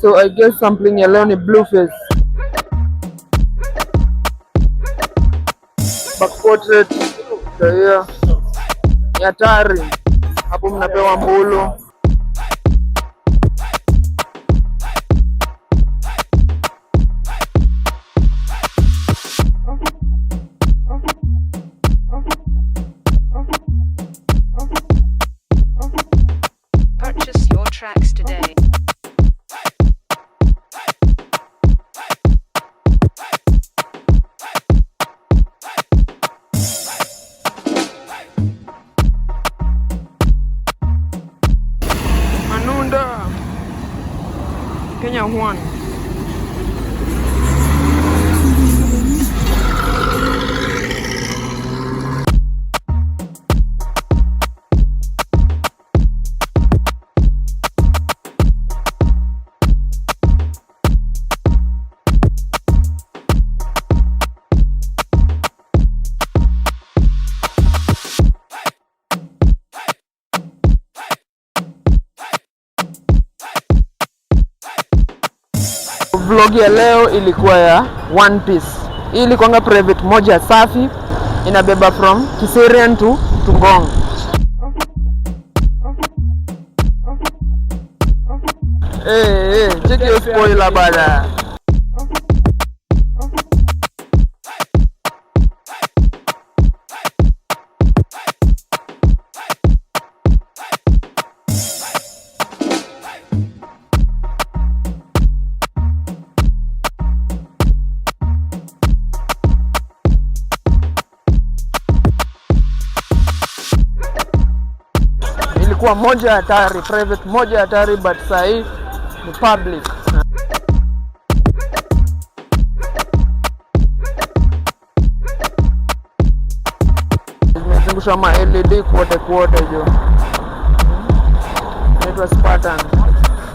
So I guess sampling ya leo ni Blueface. Back portrait ndio ni hatari. Hapo mnapewa mbulu. Purchase your tracks today. Manunda Kenya Juan. Vlog ya leo ilikuwa ya One Piece. Hii ilikuwa private moja safi, inabeba from Kiserian to Ngong. Check your spoiler bada. Ilikuwa moja hatari, private moja hatari, but sahi ni public. Nimezungusha ma LED kote jo. Inaitwa Spartan.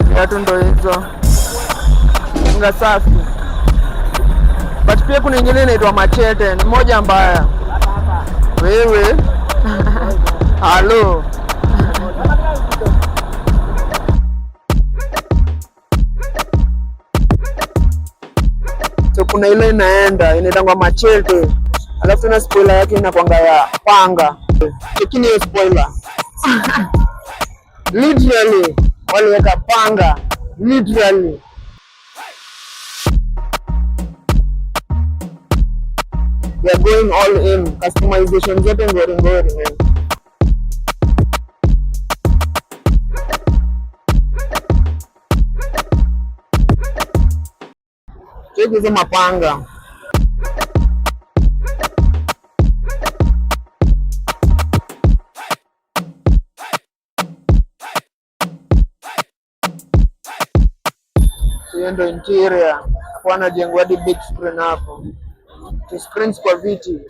Viatu ndo hizo. Nga safi. But pia kuna nyingine inaitwa Machete, ni moja mbaya. Wewe. Halo. So kuna ile inaitangwa Machete. Alafu na spoiler yake inakwanga ya panga. Lakini hiyo spoiler. Literally waliweka panga. Literally. We are going all in. Customization zote ngori man. Check hizo mapanga. Hiyo ndo interior. Hapo anajengwa hadi big screen hapo. Screens kwa viti.